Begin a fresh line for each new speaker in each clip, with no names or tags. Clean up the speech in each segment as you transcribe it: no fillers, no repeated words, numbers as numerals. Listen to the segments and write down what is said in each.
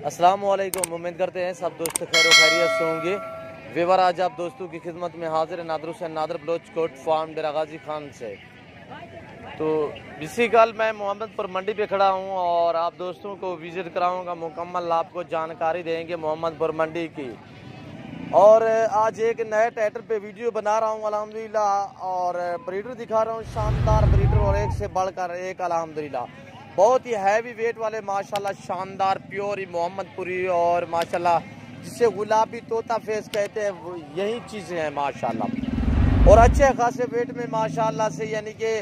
अस्सलामुअलैकुम। उम्मीद करते हैं सब दोस्त खैर खैरियत से होंगे। वेवर आज आप दोस्तों की खिदमत में हाजिर है नादर हुसैन नादर बलोच कोट फार्म डेरा गाजी खान से। तो इसी कल मैं मोहम्मदपुर मंडी पे खड़ा हूँ और आप दोस्तों को विजिट कराऊंगा, मुकम्मल आपको जानकारी देंगे मोहम्मदपुर मंडी की। और आज एक नए ट्रैक्टर पे वीडियो बना रहा हूँ अल्हम्दुलिल्लाह, और ब्रीडर दिखा रहा हूँ, शानदार ब्रीडर और एक से बढ़कर एक अल्हम्दुलिल्लाह। बहुत ही हैवी वेट वाले माशाल्लाह शानदार प्योर ही मोहम्मदपुरी और माशाल्लाह जिसे गुलाबी तोता फेस कहते हैं यही चीज़ें हैं माशाल्लाह। और अच्छे खासे वेट में माशाल्लाह से यानी कि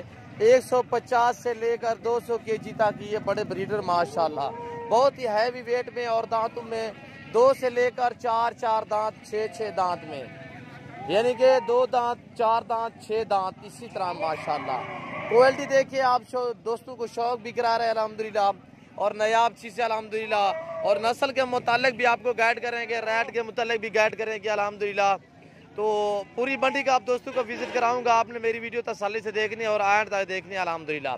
150 से लेकर 200 केजी तक ये बड़े ब्रीडर माशाल्लाह बहुत ही हैवी वेट में, और दांतों में 2 से लेकर 4 दांत 6 दांत में, यानी कि 2 दांत 4 दांत 6 दांत इसी तरह माशाल्लाह। क्वालिटी देखिए आप दोस्तों को शौक भी करा रहे हैं अल्हम्दुलिल्लाह, और नयाब चीज़ है अल्हम्दुलिल्लाह। और नस्ल के मुतालिक भी आपको गाइड करेंगे, रेट के मुतालिक भी गाइड करेंगे अल्हम्दुलिल्लाह। तो पूरी मंडी का आप दोस्तों को विजिट कराऊंगा। आपने मेरी वीडियो तसल्ली से देखनी और आयन तक देखनी अल्हम्दुलिल्लाह।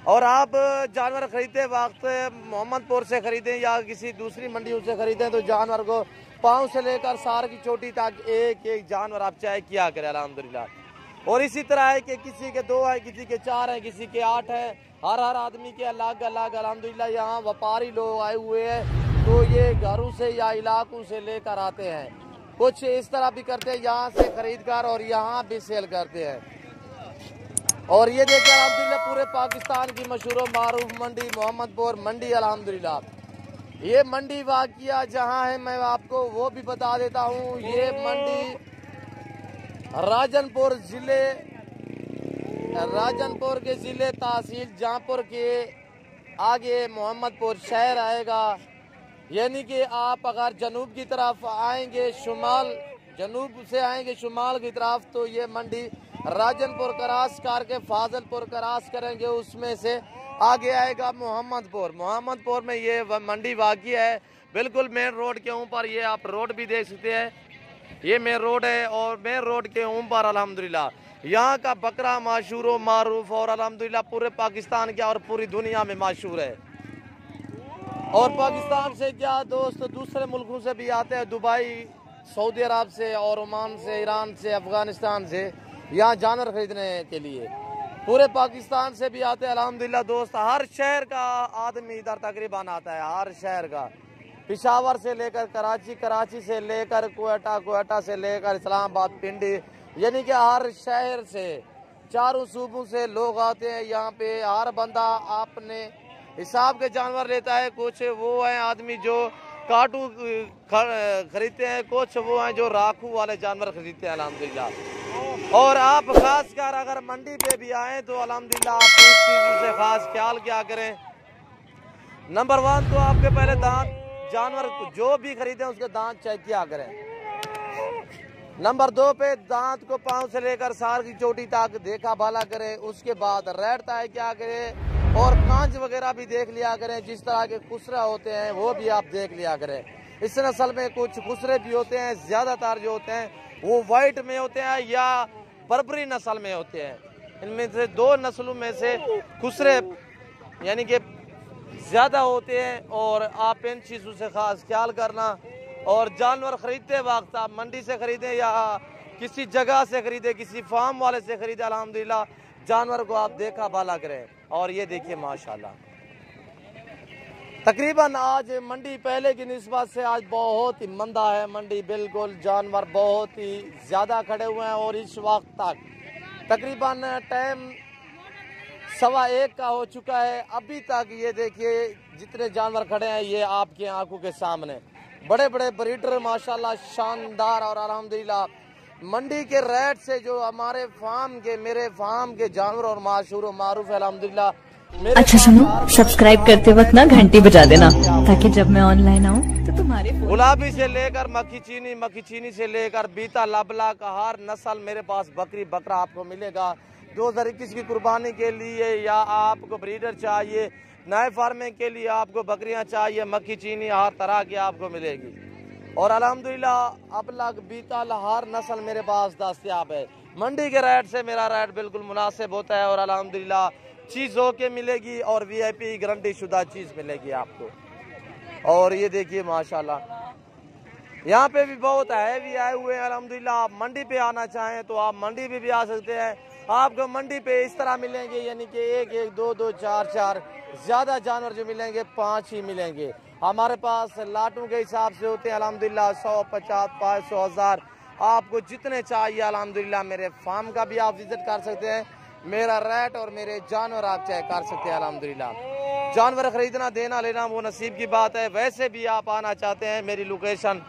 और आप जानवर खरीदते वक्त मोहम्मदपुर से खरीदें या किसी दूसरी मंडियों से खरीदें तो जानवर को पाँव से लेकर सार की चोटी तक एक एक जानवर आप चाहे किया करें अल्हम्दुलिल्लाह। और इसी तरह है कि किसी के 2 हैं, किसी के 4 हैं, किसी के 8 हैं, हर आदमी के अलग अलग अल्हम्दुलिल्लाह। यहाँ व्यापारी लोग आए हुए हैं तो ये घरों से या इलाकों से लेकर आते हैं, कुछ इस तरह भी करते हैं यहाँ से खरीद कर और यहाँ भी सेल करते हैं। और ये देखिए अल्हम्दुलिल्लाह पूरे पाकिस्तान की मशहूर मारूफ मंडी मोहम्मदपुर मंडी अल्हम्दुलिल्लाह। ये मंडी वाक़िया जहाँ है मैं आपको वो भी बता देता हूँ। ये मंडी राजनपुर के ज़िले तहसील जहाँपुर के आगे मोहम्मदपुर शहर आएगा। यानी कि आप अगर जनूब की तरफ आएंगे, जनूब से आएंगे शुमाल की तरफ, तो ये मंडी राजनपुर क्रॉस करके फाजलपुर क्रॉस करेंगे, उसमें से आगे आएगा मोहम्मदपुर में ये मंडी वाक़ई है बिल्कुल मेन रोड के ऊपर। ये आप रोड भी देख सकते हैं, ये मेन रोड है और मेन रोड के ऊपर अल्हम्दुलिल्लाह यहाँ का बकरा मशहूर व मारूफ और अल्हम्दुलिल्लाह पूरे पाकिस्तान के और पूरी दुनिया में मशहूर है। और पाकिस्तान से क्या दोस्त दूसरे मुल्कों से भी आते हैं, दुबई, सऊदी अरब से और ओमान से, ईरान से, अफगानिस्तान से यहाँ जानवर खरीदने के लिए पूरे पाकिस्तान से भी आते हैं अल्हम्दुलिल्लाह दोस्त। हर शहर का आदमी इधर तकरीबन आता है, हर शहर का, पेशावर से लेकर कराची, कराची से लेकर क्वेटा, क्वेटा से लेकर इस्लामाबाद, पिंडी, यानी कि हर शहर से चारों सूबों से लोग आते हैं यहाँ पे। हर बंदा अपने हिसाब के जानवर लेता है। कुछ वो हैं आदमी जो काटू खरीदते हैं, कुछ वो हैं जो राखू वाले जानवर खरीदते हैं अल्हम्दुलिल्लाह। और आप खास कर अगर मंडी पे भी आए तो अल्हम्दुलिल्लाह आप इस चीज़ों से खास ख्याल क्या करें। नंबर 1 तो आपके पहले दांत, जानवर जो भी खरीदें उसके दांत चेक किया करें। नंबर 2 पे दांत को पाँव से लेकर सार की चोटी तक देखा भाला करें। उसके बाद रेट तय क्या करें और कांच वगैरह भी देख लिया करें। जिस तरह के खुसरे होते हैं वो भी आप देख लिया करें। इस नस्ल में कुछ खुसरे भी होते हैं, ज्यादातर जो होते हैं वो वाइट में होते हैं या बर्बरी नस्ल में होते हैं। इनमें से 2 नस्लों में से खुसरे यानी कि ज़्यादा होते हैं, और आप इन चीज़ों से ख़ास ख्याल करना। और जानवर ख़रीदते वक्त आप मंडी से ख़रीदें या किसी जगह से ख़रीदें, किसी फार्म वाले से ख़रीदें, अल्हम्दुलिल्लाह जानवर को आप देखा भाला करें। और ये देखिए माशाल्लाह तकरीबन आज मंडी पहले की निस्बत से आज बहुत ही मंदा है मंडी, बिल्कुल जानवर बहुत ही ज़्यादा खड़े हुए हैं। और इस वक्त तक तकरीबन टाइम 1:15 का हो चुका है, अभी तक ये देखिए जितने जानवर खड़े हैं ये आपकी आंखों के सामने, बड़े बड़े ब्रीडर माशाल्लाह शानदार। और अल्हम्दुलिल्लाह मंडी के रेट से जो हमारे मेरे फार्म के जानवर और मशहूर मारूफ है अल्हम्दुलिल्लाह।
अच्छा सुनो, सब्सक्राइब करते वक्त ना घंटी बजा देना ताकि जब मैं ऑनलाइन आऊँ तो तुम्हारे
गुलाबी से लेकर मक्खी चीनी से लेकर बीता लबला का हर नस्ल मेरे पास बकरी बकरा आपको मिलेगा। 2021 की कुर्बानी के लिए या आपको ब्रीडर चाहिए, नए फार्मिंग के लिए आपको बकरियां चाहिए, मक्खी चीनी हर तरह की आपको मिलेगी। और अल्हम्दुलिल्लाह अबलग बीतल हर नस्ल मेरे पास दस्तयाब है। मंडी के रेट से मेरा रेट बिल्कुल मुनासिब होता है और अल्हम्दुलिल्लाह चीज़ होके मिलेगी और VIP गारंटी शुदा चीज़ मिलेगी आपको। और ये देखिए माशाल्लाह, यहाँ पे भी बहुत हैवी आए हुए हैं अल्हम्दुलिल्लाह। आप मंडी पे आना चाहें तो आप मंडी पे भी आ सकते हैं। आपको मंडी पे इस तरह मिलेंगे, यानी कि एक एक, दो दो, चार चार, ज़्यादा जानवर जो मिलेंगे 5 ही मिलेंगे। हमारे पास लाटों के हिसाब से होते हैं अल्हम्दुलिल्लाह 100, 50, 500, 1000, आपको जितने चाहिए अल्हम्दुलिल्लाह। मेरे फार्म का भी आप विजिट कर सकते हैं, मेरा रेट और मेरे जानवर आप चेक कर सकते हैं अल्हम्दुलिल्लाह। जानवर खरीदना, देना, लेना वो नसीब की बात है। वैसे भी आप आना चाहते हैं, मेरी location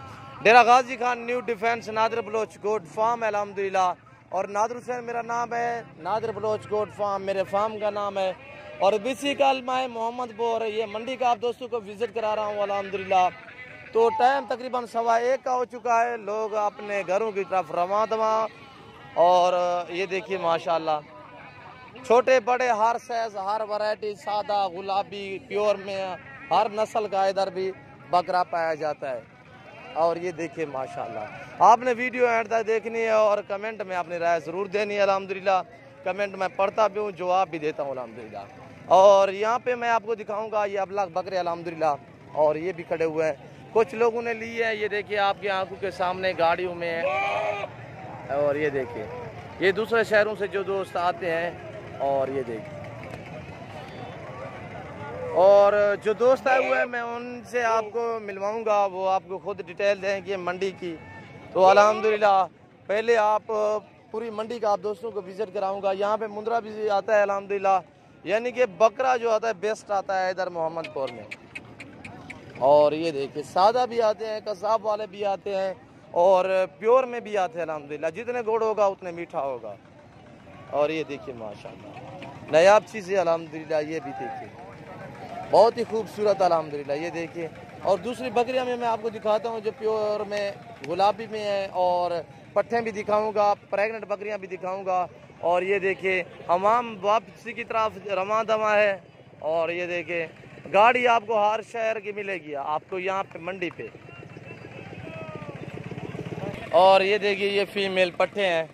Dera Ghazi Khan, new defence, Nadir Baloch goat farm अल्हम्दुलिल्लाह। और नादिर हुसैन मेरा नाम है, नादिर बलोच गोट फार्म मेरे फार्म का नाम है। और बिसिकल मैं मोहम्मदपुर, ये मंडी का आप दोस्तों को विजिट करा रहा हूँ अल्हम्दुलिल्लाह। तो टाइम तकरीबन 1:15 का हो चुका है, लोग अपने घरों की तरफ रवां दवा। और ये देखिए माशाल्लाह, छोटे बड़े हर साइज, हर वैरायटी, सादा, गुलाबी, प्योर में हर नस्ल का इधर भी बकरा पाया जाता है। और ये देखिए माशाल्लाह, आपने वीडियो एंड तक देखनी है और कमेंट में अपनी राय ज़रूर देनी है अल्हम्दुलिल्लाह। कमेंट में पढ़ता भी हूँ, जवाब भी देता हूँ अल्हम्दुलिल्लाह। और यहाँ पे मैं आपको दिखाऊंगा ये अबलग बकरे अल्हम्दुलिल्लाह। और ये भी खड़े हुए हैं, कुछ लोगों ने ली है, ये देखिए आपकी आंखों के सामने गाड़ियों में है। और ये देखिए, ये दूसरे शहरों से जो दोस्त आते हैं, और ये देखिए, और जो दोस्त आए हुए हैं मैं उनसे आपको मिलवाऊंगा, वो आपको खुद डिटेल देंगे मंडी की। तो अल्हम्दुलिल्लाह पहले आप पूरी मंडी का आप दोस्तों को विजिट कराऊंगा। यहाँ पे मुंद्रा भी आता है अल्हम्दुलिल्लाह, यानी कि बकरा जो आता है बेस्ट आता है इधर मोहम्मदपुर में। और ये देखिए, सादा भी आते हैं, कसाब वाले भी आते हैं, और प्योर में भी आते हैं अल्हम्दुलिल्लाह। जितने गुड़ होगा उतने मीठा होगा। और ये देखिए माशाल्लाह, नायाब चीज़ें अल्हम्दुलिल्लाह। ये भी देखिए बहुत ही खूबसूरत अल्हम्दुलिल्लाह, ये देखिए। और दूसरी बकरियां में मैं आपको दिखाता हूँ जो प्योर में, गुलाबी में है, और पट्ठे भी दिखाऊंगा, प्रेग्नेंट बकरियां भी दिखाऊंगा। और ये देखिए हमाम वापसी की तरफ रवां दवा है। और ये देखिए गाड़ी आपको हर शहर की मिलेगी आपको यहाँ पे मंडी पे। और ये देखिए ये फीमेल पट्ठे हैं,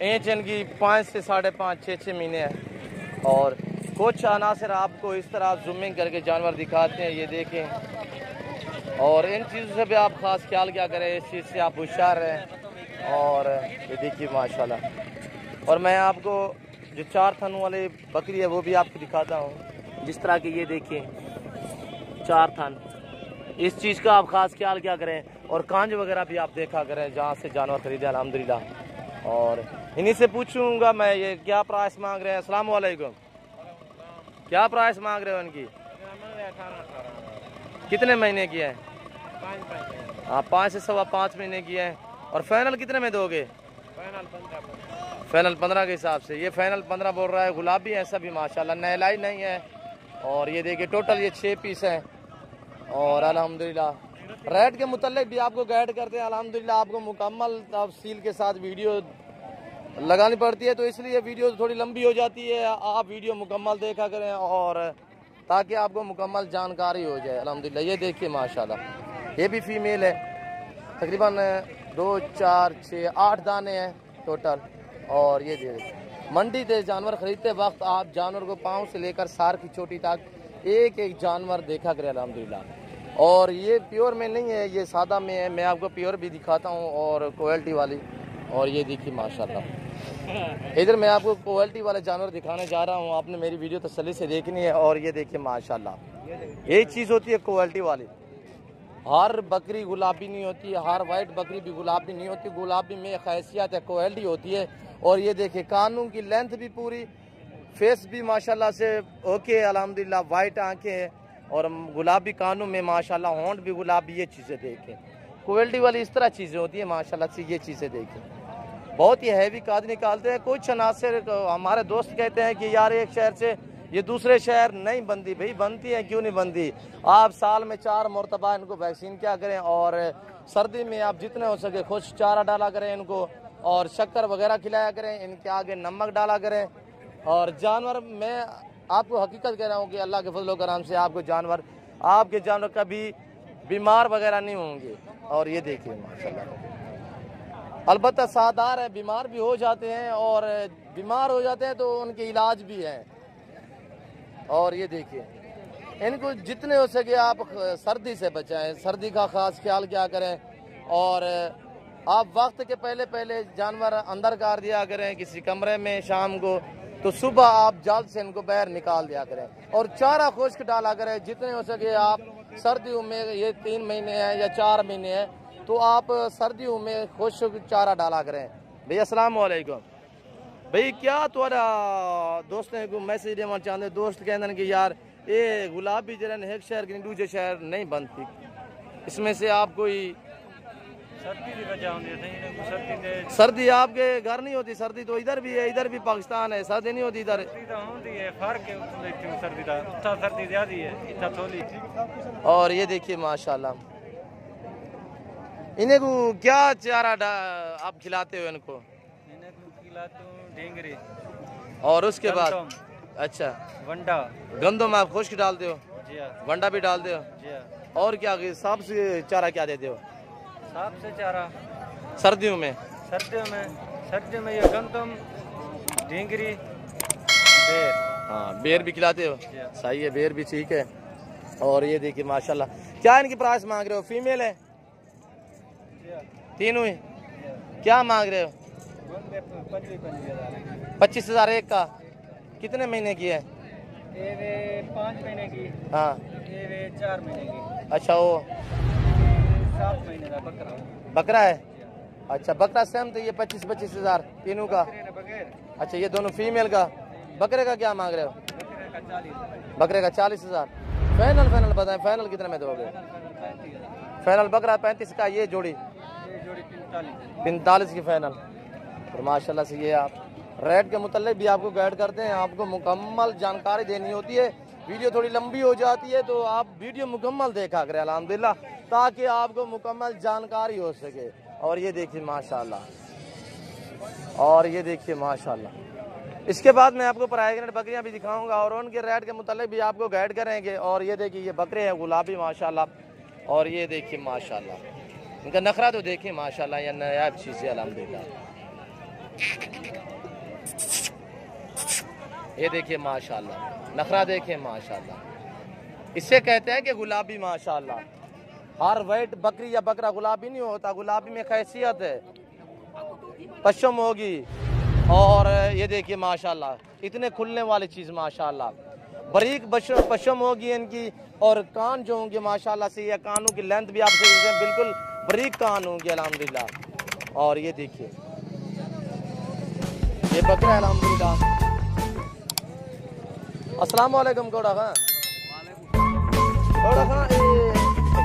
एज इनकी 5 से 5.5, 6 महीने हैं। और कुछ अनासर आपको इस तरह जूमिंग करके जानवर दिखाते हैं, ये देखें। और इन चीज़ों से भी आप ख़ास ख्याल क्या करें, इस चीज़ से आप होशियार रहें। और ये देखिए माशाल्लाह। और मैं आपको जो 4 थन वाली बकरी है वो भी आपको दिखाता हूँ, जिस तरह की ये देखिए 4 थन। इस चीज़ का आप ख़ास ख्याल क्या करें। और कांज वगैरह भी आप देखा करें जहाँ से जानवर खरीदे अल्हम्दुलिल्लाह। और इन्हीं से पूछूंगा मैं ये क्या प्राइस मांग रहे हैं। अस्सलाम वालेकुम, क्या प्राइस मांग रहे हो इनकी? कितने महीने की है? 5 हाँ, 5 से 5.25 महीने की है। और फाइनल कितने में दोगे? फाइनल 15 के हिसाब से। ये फाइनल 15 बोल रहा है। गुलाबी है सभी माशाल्लाह, नहलाई नहीं है। और ये देखिए टोटल ये 6 पीस हैं। और अल्हम्दुलिल्लाह रेट के मुतालिक भी आपको गाइड करते हैं अल्हम्दुलिल्लाह। आपको मुकम्मल तफसील के साथ वीडियो लगानी पड़ती है, तो इसलिए वीडियो थोड़ी लंबी हो जाती है। आप वीडियो मुकम्मल देखा करें और ताकि आपको मुकम्मल जानकारी हो जाए अल्हम्दुलिल्लाह। ये देखिए माशाल्लाह, ये भी फीमेल है, तकरीबन 2, 4, 6, 8 दाने हैं टोटल। और ये देखिए मंडी से जानवर खरीदते वक्त आप जानवर को पाँव से लेकर सार की चोटी तक एक एक जानवर देखा करें अल्हम्दुलिल्लाह। और ये प्योर में नहीं है, ये सादा में है। मैं आपको प्योर भी दिखाता हूँ और क्वालिटी वाली। और ये देखिए माशाल्लाह, इधर मैं आपको क्वालिटी वाले जानवर दिखाने जा रहा हूँ। आपने मेरी वीडियो तसल्ली से देखनी है। और ये देखिए माशाल्लाह, यही चीज़ होती है क्वालिटी वाली। हर बकरी गुलाबी नहीं होती, हर वाइट बकरी भी गुलाबी नहीं होती। गुलाबी में खासियत है, क्वालिटी होती है। और ये देखिए कानून की लेंथ भी पूरी, फेस भी माशाल्लाह से ओके अल्हम्दुलिल्लाह, वाइट आंखें हैं और गुलाबी कानून में माशाल्लाह, होंठ भी गुलाबी। ये चीज़ें देखें, क्वालिटी वाली इस तरह चीज़ें होती है माशाल्लाह से। ये चीज़ें देखें, बहुत ही हैवी काद निकालते हैं। कुछ अनासर हमारे दोस्त कहते हैं कि यार एक शहर से ये दूसरे शहर नहीं बनती। भाई बनती है, क्यों नहीं बनती। आप साल में 4 मरतबा इनको वैक्सीन क्या करें। और सर्दी में आप जितने हो सके खुश चारा डाला करें इनको, और शक्कर वगैरह खिलाया करें, इनके आगे नमक डाला करें। और जानवर मैं आपको हकीकत कह रहा हूँ कि अल्लाह के फजल करम से आपके जानवर कभी बीमार वगैरह नहीं होंगे। और ये देखिए माशाल्लाह, अलबत्ता सादार है, बीमार भी हो जाते हैं, और बीमार हो जाते हैं तो उनके इलाज भी हैं। और ये देखिए इनको जितने हो सके आप सर्दी से बचाएं, सर्दी का खास ख्याल क्या करें। और आप वक्त के पहले पहले जानवर अंदर कर दिया करें किसी कमरे में शाम को, तो सुबह आप जल्द से इनको बाहर निकाल दिया करें। और चारा खुश्क डाला करें जितने हो सके आप। सर्दियों में ये 3 महीने हैं या 4 महीने हैं, तो आप सर्दियों में खुश्क चारा डाला करें। भैया अस्सलाम वालेकुम। भाई क्या थोड़ा दोस्तों को मैसेज देना चाहते, दोस्त कहते हैं कि यार ये गुलाबी जरन एक शहर की दूसरे शहर नहीं बनती, इसमें से आप कोई सर्दी आपके घर नहीं होती? सर्दी तो इधर भी है, इधर भी पाकिस्तान है, सर्दी नहीं होती इधर। और ये देखिए माशाल्लाह, इन्हें को क्या चारा आप खिलाते हो? इनको खिलाते हूँ ढेंगरी, और उसके बाद अच्छा वंडा, गंदम आप खुश्क डालते हो? वंडा भी डालते हो? और क्या सांप से चारा क्या देते हो? सांप से चारा सर्दियों में ये गंदम, ढेंगरी, बेर। हाँ बेर भी खिलाते हो? सही है, बेर भी ठीक है। और ये देखिए माशाल्लाह, क्या इनकी प्राइस मांग रहे हो? फीमेल है तीनों ही? क्या मांग रहे हो? 25,000 एक का। कितने महीने की है? 5 महीने की। हाँ 4 महीने की। अच्छा वो 7 महीने का बकरा है? अच्छा बकरा सेम, तो ये 25,000 तीनों का। अच्छा ये दोनों फीमेल का। बकरे का क्या मांग रहे हो? बकरे का 40,000। फाइनल बताएं, फाइनल कितने में दोगे? फाइनल बकरा 35 का, ये जोड़ी 45 की फाइनल। और माशाल्लाह से ये आप रेट के मुताल्लिक भी आपको गाइड करते हैं, आपको मुकम्मल जानकारी देनी होती है। वीडियो थोड़ी लंबी हो जाती है तो आप वीडियो मुकम्मल देखा करें अल्हम्दुलिल्लाह, ताकि आपको मुकम्मल जानकारी हो सके। और ये देखिए माशाल्लाह, और ये देखिए माशाल्लाह। इसके बाद मैं आपको प्राइग्रेंट बकरियां भी दिखाऊंगा और उनके रेट के मुताल्लिक भी आपको गाइड करेंगे। और ये देखिए ये बकरे हैं गुलाबी माशाल्लाह, और ये देखिए माशाल्लाह इनका नखरा तो देखिए माशाल्लाह, ये नायाब चीज़ है अल्हम्दुलिल्लाह। ये देखिए माशाल्लाह, नखरा देखिए माशाल्लाह। इससे कहते हैं कि गुलाबी माशाल्लाह। हर वाइट बकरी या बकरा गुलाबी नहीं होता, गुलाबी में खैसियत है, पश्चिम होगी। और ये देखिए माशाल्लाह इतने खुलने वाली चीज़ माशाल्लाह, बारीक पश्चिम होगी इनकी। और कान जो होंगे माशाल्लाह से, ये कानों की लेंथ भी आपसे बिल्कुल बारीक कान होंगे अल्हम्दुलिल्लाह। और ये देखिए ये बकरा है अल्हम्दुलिल्लाह। अस्सलाम वालेकुम कोड़ा खां।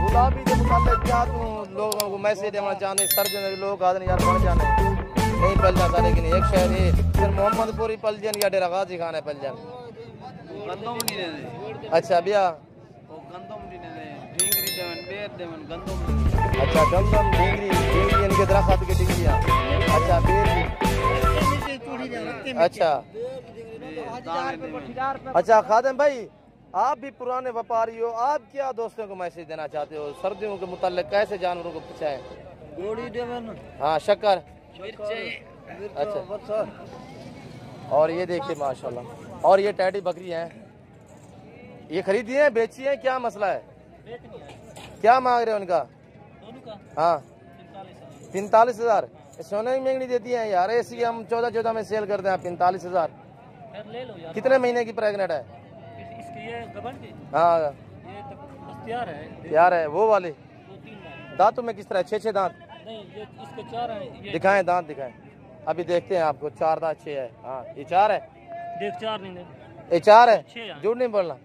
गुलाबी के मुताबिक क्या तुम लोगों को मैसेज देना चाहते? सर्दियों लोग आते यार बढ़ जाने नहीं पल जाता, लेकिन एक शहर है फिर मोहम्मदपुरी पल जान या डेरा गाजी खाने पल जान। अच्छा भैया अच्छा गंदम ढींगरी इनके दरख्त की टिंगियाँ। अच्छा बेर भी। अच्छा खादिम भाई आप भी पुराने व्यापारी हो, आप क्या दोस्तों को मैसेज देना चाहते हो सर्दियों के मुताल्लिक? कैसे जानवरों को बचाएं? हाँ शक्कर। अच्छा और ये देखिए माशाल्लाह, और ये टैडी बकरी हैं, ये खरीदी है बेची है, क्या मसला है? क्या मांग रहे हो उनका? हाँ 45,000। सोने की महंगी देती हैं यार, ऐसी हम 14 में सेल करते हैं 45,000। कितने महीने की प्रेग्नेंट है? हाँ यार है वो वाली। दांतों में किस तरह? 6 दांत? नहीं ये इसके 4 हैं। दिखाएं दांत दिखाएं, अभी देखते हैं आपको। 4 दांत 6 है। हाँ ये 4 है। देख 4 नहीं, ये 4 है, झूठ नहीं बोलना।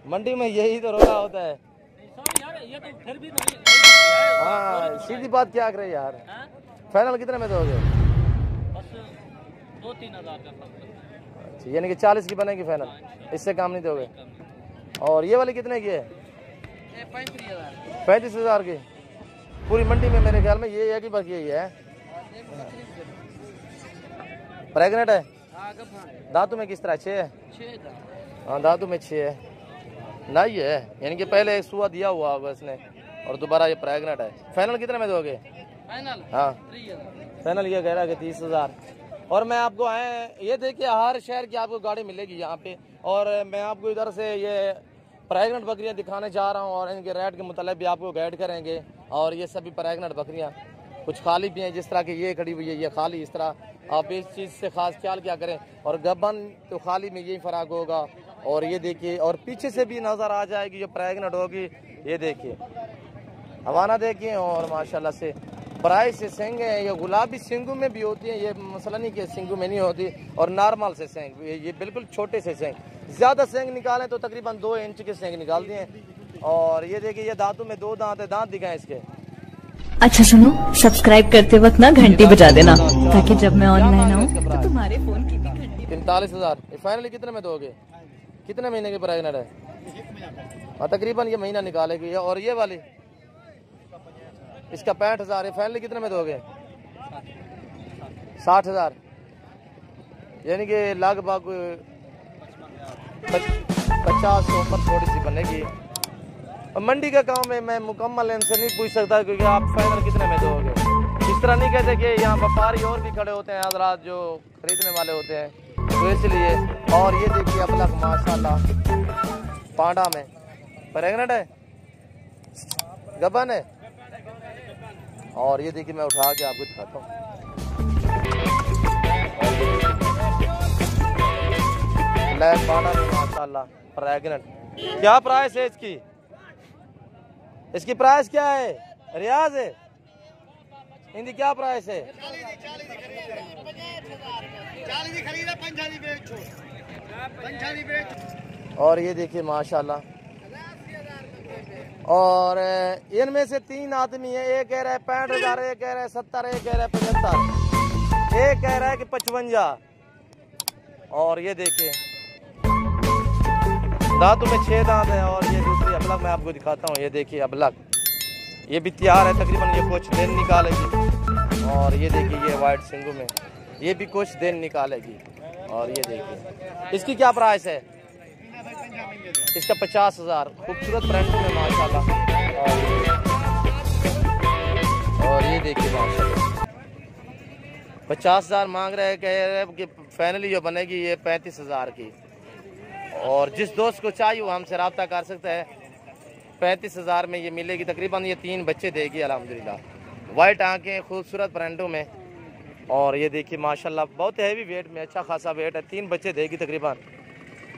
मंडी में यही तो रोला होता है। ये तो फिर भी हाँ सीधी बात क्या करे यार। फाइनल कितने में दोगे? बस 2-3 हज़ार का। यानी कि 40 की बनेगी फाइनल, इससे काम नहीं दोगे? और ये वाली कितने की है? 35,000 की। पूरी मंडी में मेरे ख्याल में ये एक ही बकी है। प्रेग्नेंट है? दांतों में किस तरह? 6 है। हाँ दांतों में 6 है, नहीं है यानी कि पहले एक सुआ दिया हुआ होगा इसने और दोबारा ये प्रेग्नेंट है। फाइनल कितने में दोगे? फाइनल हाँ फाइनल ये कह रहा है कि 30,000। और मैं आपको आए ये देखिए हर शहर की आपको गाड़ी मिलेगी यहाँ पे। और मैं आपको इधर से ये प्रेग्नेंट बकरियां दिखाने जा रहा हूँ और इनके रेट के मुताबिक भी आपको गाइड करेंगे। और ये सभी प्रेग्नेंट बकरियां कुछ खाली भी हैं, जिस तरह की ये खड़ी हुई है ये खाली, इस तरह आप इस चीज़ से खास ख्याल क्या करें। और गबन तो खाली में यही फ़र्क होगा। और ये देखिए, और पीछे से भी नज़र आ जाएगी जो प्रेग्नेंट होगी। ये देखिए हवाना देखिए, और माशाल्लाह से बराई से सेंग है। ये गुलाबी सिंगू में भी होती है, ये मसला नहीं कि सिंगू में नहीं होती। और नॉर्मल से सेंग, ये बिल्कुल छोटे से सेंग, ज़्यादा सेंग निकालें तो तकरीबन 2 इंच के सेंग निकालती हैं। और ये देखिए ये दांतों में 2 दांत है, दांत दिखाएं इसके।
अच्छा सुनो, सब्सक्राइब करते वक्त ना घंटी बजा देना, ताकि जब मैं ऑनलाइन आऊँ तो तुम्हारे फोन की भी घंटी।
45,000 फाइनली कितने में दोगे? कितने महीने की प्रेग्नेंट है? और तकरीबन ये महीना निकालेगी। और ये वाली इसका 65,000 है, फाइनली कितने में दोगे? 60,000, यानी कि लगभग 50 से ऊपर थोड़ी सी बनेगी। मंडी का काम है, मैं मुकम्मल इनसे नहीं पूछ सकता क्योंकि आप फाइनल कितने में दोगे। इस तरह नहीं कहते कि यहाँ व्यापारी और भी खड़े होते हैं हज़रात जो खरीदने वाले होते हैं, तो इसलिए। और ये देखिए अपना माशाल्लाह पांडा में प्रेग्नेंट है, गबन है। और ये देखिए मैं उठा के आपको दिखाता हूँ। ब्लैक पांडा में माशाल्लाह प्रेग्नेंट। क्या प्राइस है इसकी? इसकी प्राइस क्या है? रियाज है इनकी क्या प्राइस है? 40 और ये देखिए माशाल्लाह। और इनमें से 3 आदमी है, एक कह रहा है 65,000, एक कह रहा है 70, एक कह रहा है 75, एक कह रहा है कि 55। और ये देखिए दांतों में 6 दांत है। और ये दूसरी अबलग मैं आपको दिखाता हूँ। ये देखिए अबलग, ये भी तैयार है, तकरीबन ये कुछ दिन निकालेगी। और ये देखिए ये वाइट सिंगू में ये भी कुछ दिन निकालेगी। और ये देखिए इसकी क्या प्राइस है? इसका 50,000, खूबसूरत प्रिंट में माशाल्लाह। और ये देखिए माशाल्लाह 50,000 मांग रहे हैं, कह रहे हैं कि फाइनली जो बनेगी ये 35,000 की। और जिस दोस्त को चाहिए वो हमसे रब्ता कर सकता है। 35,000 में ये मिलेगी। तकरीबन ये 3 बच्चे देगी अल्हम्दुलिल्लाह। वाइट आंखें, खूबसूरत प्रिंटों में। और ये देखिए माशाल्लाह बहुत हैवी वेट में, अच्छा खासा वेट है, 3 बच्चे देगी तकरीबन।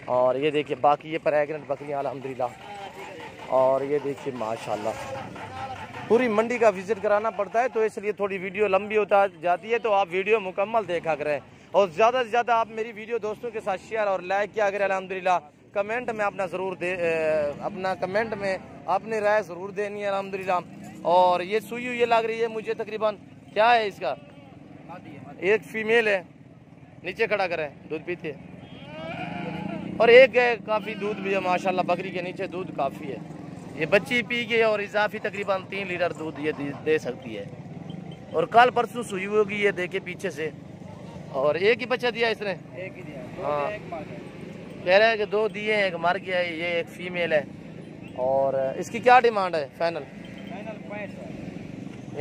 और ये देखिए बाकी ये प्रेग्नेंट बकरियाँ अल्हम्दुलिल्लाह। और ये देखिए माशाल्लाह पूरी मंडी का विजिट कराना पड़ता है, तो इसलिए थोड़ी वीडियो लंबी होता जाती है, तो आप वीडियो मुकम्मल देखा करें। और ज़्यादा से ज़्यादा आप मेरी वीडियो दोस्तों के साथ शेयर और लाइक किया करें अल्हम्दुलिल्लाह। कमेंट में अपना ज़रूर अपना कमेंट में अपनी राय ज़रूर देनी है अल्हम्दुलिल्लाह। और ये सुई ये लग रही है मुझे तकरीबन, क्या है इसका? एक फीमेल है, नीचे खड़ा करें, दूध पीती है। और एक है काफ़ी दूध भी है माशाल्लाह, बकरी के नीचे दूध काफ़ी है। ये बच्ची पी गई और इजाफी तकरीबन 3 लीटर दूध ये दे सकती है। और कल परसों सुई होगी, ये देखे पीछे से। और एक ही बच्चा दिया इसने? एक ही दिया। हाँ कह रहे हैं कि 2 दिए, एक मर गया है, ये एक फीमेल है। और इसकी क्या डिमांड है? फाइनल 65,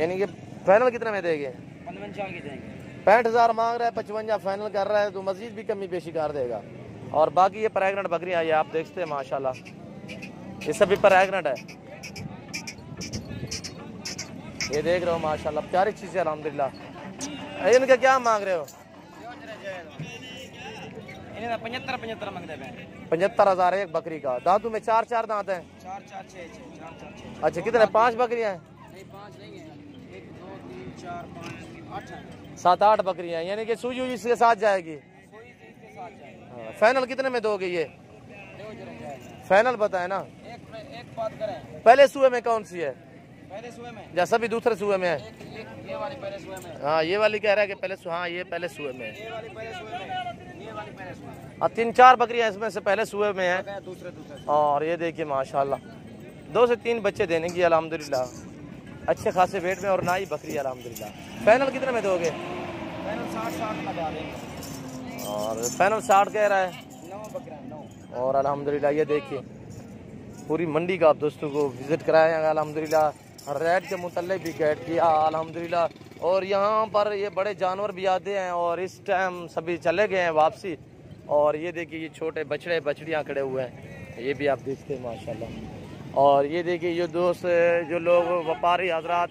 यानी कि फाइनल कितने में देंगे? 55 की देंगे। 65,000 मांग रहा है, 55 फाइनल कर रहा है, तो मजीद भी कमी पेशी कर देगा। और बाकी ये प्रेग्नेंट बकरियाँ आई आप देखते हैं माशाल्लाह, ये सभी प्रेग्नेंट है। ये देख रहे हो माशाल्लाह प्यारी चीज़ है अल्हम्दुलिल्लाह। इनका क्या मांग रहे हो? 75 मांगते हैं। 75,000 एक बकरी का। दांतों में 4 दांत हैं? 4 अच्छा कितने? 5 बकरियाँ हैं? नहीं 5 नहीं है, 1 2 3 4 5 8 हैं। 7-8 बकरियाँ, यानी कि सुई इसके साथ जाएगी। फाइनल कितने में दोगे ये? फाइनल बताए ना। एक बात करें, पहले सुए में कौन सी है? पहले सुए में, जैसा भी दूसरे सुए में है। ये वाली पहले सुए में। हाँ ये वाली कह रहा है कि पहले सुए। हाँ ये पहले सुए में। ये वाली पहले सुए में, ये वाली पहले सुए में। हाँ 3-4 बकरियां इसमें से पहले सुए में है। दूसरे। और ये देखिए माशाल्लाह 2 से 3 बच्चे देने की अल्हम्दुलिल्लाह, अच्छे खासे वेट में। और ना ही बकरी अल्हम्दुलिल्लाह। फाइनल कितने में दोगे? फाइनल 60 लगा देंगे। और फाइनल 60 कह रहा है। 9 बकरियां। और अल्हम्दुलिल्लाह ये देखिए पूरी मंडी का आप दोस्तों को विजिट कराया अल्हम्दुलिल्लाह, रेट के मुतल्लिक़ भी गाइड किया अल्हम्दुलिल्लाह। और यहाँ पर ये बड़े जानवर भी आते हैं और इस टाइम सभी चले गए हैं वापसी। और ये देखिए ये छोटे बछड़े बछड़ियाँ खड़े हुए हैं। ये भी आप देखते हैं माशाल्लाह। और ये देखिए ये दोस्त जो लोग व्यापारी हजरात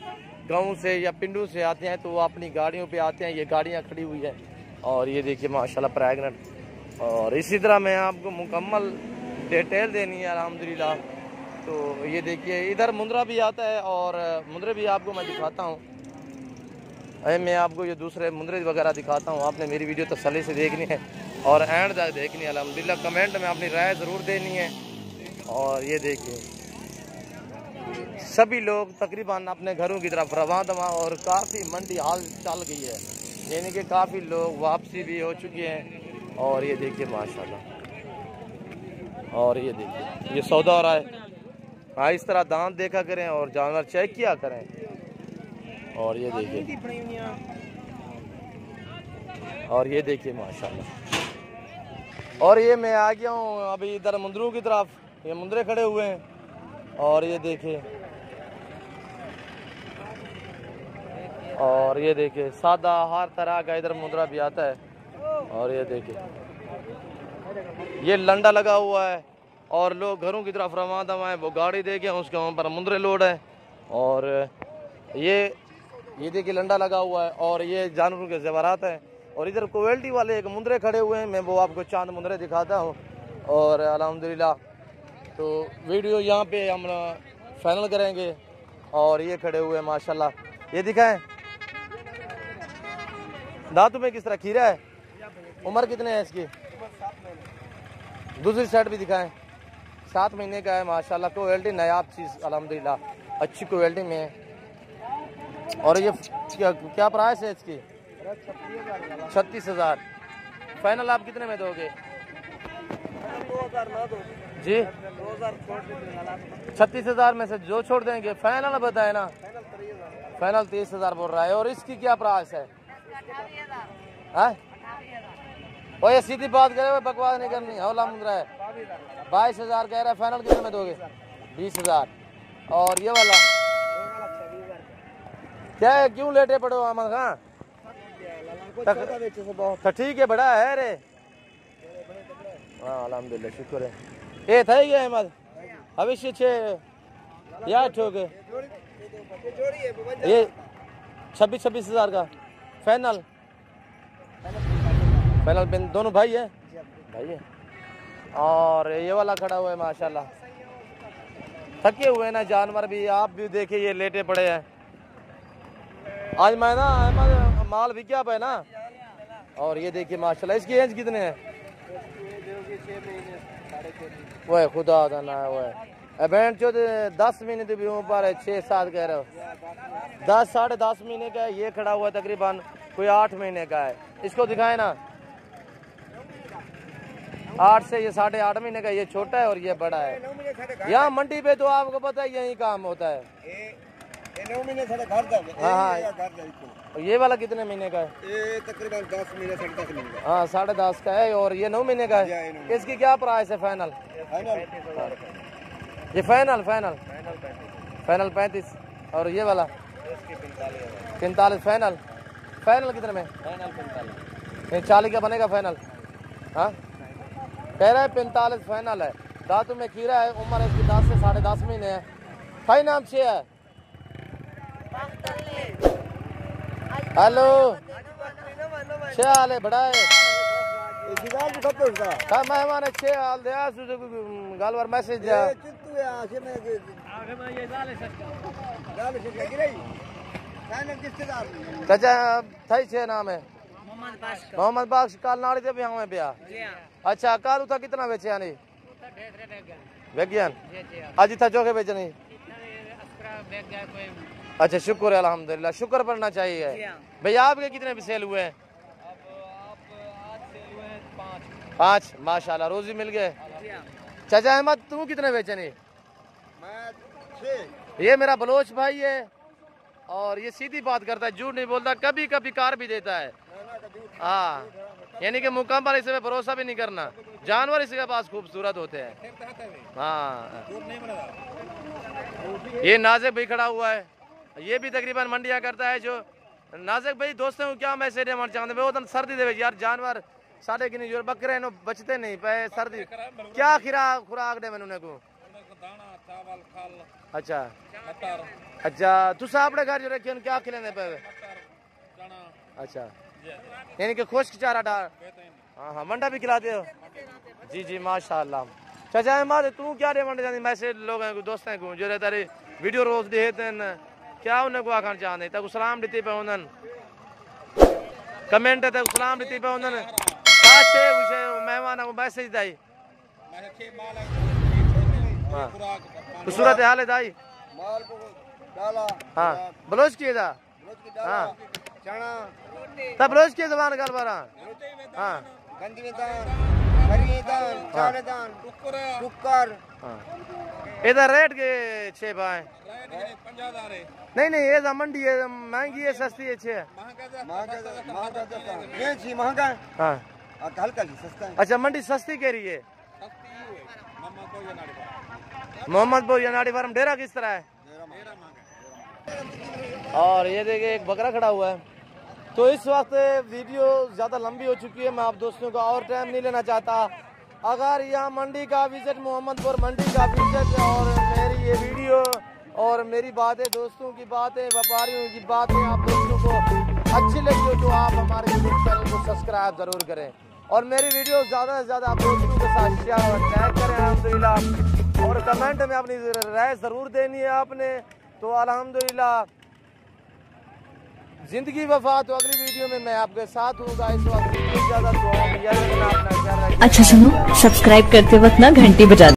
गाँव से या पिंडों से आते हैं तो वो अपनी गाड़ियों पे आते हैं। ये गाड़ियाँ खड़ी हुई है और ये देखिए माशाल्लाह प्रेगनेंट। और इसी तरह मैं आपको मुकम्मल डिटेल देनी है अल्हम्दुलिल्लाह। तो ये देखिए इधर मुंद्रा भी आता है और मुंद्रे भी आपको मैं दिखाता हूँ। मैं आपको ये दूसरे मुंद्रे वगैरह दिखाता हूँ। आपने मेरी वीडियो तसल्ली से देखनी है और एंड तक देखनी है अल्हम्दुलिल्लाह। कमेंट में अपनी राय ज़रूर देनी है। और ये देखिए सभी लोग तकरीबन अपने घरों की तरफ रवां दवा और काफ़ी मंडी हाल चल गई है, यानी कि काफ़ी लोग वापसी भी हो चुके हैं। और ये देखिए माशाल्लाह। और ये देखिए ये सौदा हो रहा है। हाँ, इस तरह दांत देखा करें और जानवर चेक किया करें। और ये देखिए माशाल्लाह। और ये मैं आ गया हूँ अभी इधर मुंदरों की तरफ। ये मुंदरे खड़े हुए हैं और ये देखिए सादा हर तरह का इधर मुंदरा भी आता है। और ये देखिए ये लंडा लगा हुआ है और लोग घरों की तरफ रवां दवा है। वो गाड़ी देके उसके ऊपर मुंदरे लोड है। और ये देखिए लंडा लगा हुआ है और ये जानवरों के ज़ेवरात हैं। और इधर क्वालिटी वाले एक मुंदरे खड़े हुए हैं, मैं वो आपको चांद मुंदरे दिखाता हूँ। और अल्हम्दुलिल्लाह तो वीडियो यहाँ पे हम फाइनल करेंगे। और ये खड़े हुए हैं माशाल्लाह। ये दिखाएं दांतों में किस तरह खीरा है। उम्र कितने है इसकी? दूसरी साइड भी दिखाएं। 7 महीने का है माशाल्लाह। क्वालिटी नायाब चीज़ अल्हम्दुलिल्लाह अच्छी क्वालिटी में है। और ये क्या प्राइस है इसकी? 36,000। फाइनल आप कितने में दोगे?
2000 ना दो
जी
2000 छोड़ देंगे।
36,000 में से जो छोड़ देंगे फाइनल बताए ना। फाइनल 30,000 बोल रहा है। और इसकी क्या प्राइस है? वो ये सीधी बात करे, बकवास नहीं करनी। हौला मुंद्रा है 22,000 कह रहा है। फाइनल कितने में दोगे? 20,000। और ये वाला क्या है? क्यों लेटे पड़े हो अहमद खान? तो ठीक है बड़ा है रे। हाँ अल्हम्दुलिल्लाह शुक्र है। ये था ही अहमद भविष्य 6 या ठोके ये 26,000 का फाइनल पेन दोनों भाई है और ये वाला खड़ा हुआ है माशाल्लाह। थके हुए ना जानवर भी। आप भी देखिए ये लेटे पड़े हैं। आज मैं ना अहमद माल विज्ञाप है ना। और ये देखिए माशाल्लाह इसकी एज कितने हैं? वो है खुदा का ना वो है बैंड 10 महीने तो भी ऊपर है। 6-7 कह रहे हो। 10 साढ़े 10 महीने का है। ये खड़ा हुआ है तकरीबन कोई 8 महीने का है। इसको दिखाए ना 8 से ये 8.5 महीने का। ये छोटा है और ये बड़ा है। यहाँ मंडी पे तो आपको पता है यही काम होता है। हाँ ये वाला कितने महीने का है?
ये तकरीबन 10 महीने 10.5 महीने का।
हाँ 10.5 का है। और ये 9 महीने का है। इसकी क्या प्राइस है फाइनल? ये फाइनल 35। और ये वाला 45 फाइनल कितने में? 40 का बनेगा फाइनल। हाँ कह रहा है 45 फाइनल है। दांतों में खीरा है। उम्र इसकी 10 से 10.5 महीने है। भाई नाम से है। हेलो हाल है बड़ा है मेहमान 6 हाल दिया गाल बार मैसेज दिया। चाचा थाई 6 नाम है मोहम्मद बाक्स। काल नाड़ी दे ब्याह में ब्याह। अच्छा काल उठा कितना बेचे यानी विज्ञान आज था चौके बेचे नहीं। अच्छा शुक्र है अल्हम्दुलिल्लाह। शुक्र पड़ना चाहिए। भैया आपके कितने सेल हुए हैं? 5 माशाल्लाह रोजी मिल गए। चाचा अहमद तू कितने बेचे नहीं? ये मेरा बलोच भाई है और ये सीधी बात करता है, झूठ नहीं बोलता। कभी कभी कार भी देता है। हाँ यानी कि मुकाम पर इसे भरोसा भी नहीं करना। जानवर इसके पास खूबसूरत होते हैं। हाँ ये नाजिक भाई खड़ा हुआ है। ये भी तकरीबन मंडियाँ करता है। जो नाजिक भाई दोस्तों को क्या मैसेज देना चाहते हैं? वो तो सर्दी दे यार जानवर 3.5 बकरे नो बचते नहीं पे सर्दी क्या खुराक दे मैंने को
दाना चावल खल
अच्छा
मटर
अच्छा तुसा अपने घर जो रखे क्या खिलाने पे
चना
अच्छा यानी कि खुश्क चारा डाल हाँ मंडा भी खिलाते हो जी जी माशाल्लाह चाचा अहमद तू क्या दे मंडा जानी मैसेज लोग हैं दोस्त हैं जो तारे वीडियो रोज देखते हैं क्या उन्हें को आखना चाहते तक सलाम देते पे उन्हें कमेंट तक सलाम देते पे उन्हें काशे विषय मेहमान को मैसेज दाई हाँ तो सूरत हाल है दाई
माल को डाला
हाँ बलोच किए था हाँ
चना
तब बलोच की जबान कर बारा हाँ
गंदी दान हरी दान चावल दान टुक्कर
हाँ इधर रेट के 6 भाई नहीं नहीं ये मंडी है महंगी है सस्ती है 6
महंगा
हाँ
हल्का सस्ता है
अच्छा मंडी सस्ती कह रही है मोहम्मदपुर या नाड़ी फार्म डेरा किस तरह है और ये देखिए एक बकरा खड़ा हुआ है तो इस वक्त वीडियो ज़्यादा लंबी हो चुकी है मैं आप दोस्तों का और टाइम नहीं लेना चाहता अगर यहाँ मंडी का विजिट मोहम्मदपुर मंडी का विजिट और मेरी ये वीडियो और मेरी बातें दोस्तों की बातें व्यापारियों की बातें आप दोस्तों को अच्छी लगी हो तो आप हमारे यूट्यूब चैनल को सब्सक्राइब ज़रूर करें और मेरी वीडियो ज़्यादा से ज़्यादा आप दोस्तों के साथ शेयर और टैग करें अल्हम्दुलिल्लाह और कमेंट में अपनी राय ज़रूर देनी है आपने तो अल्हम्दुलिल्लाह जिंदगी वफा तो अगली वीडियो में मैं आपके साथ हूँगा इस वक्त ज़्यादा दुआ में
अच्छा सुनो सब्सक्राइब करते वक्त ना घंटी बजा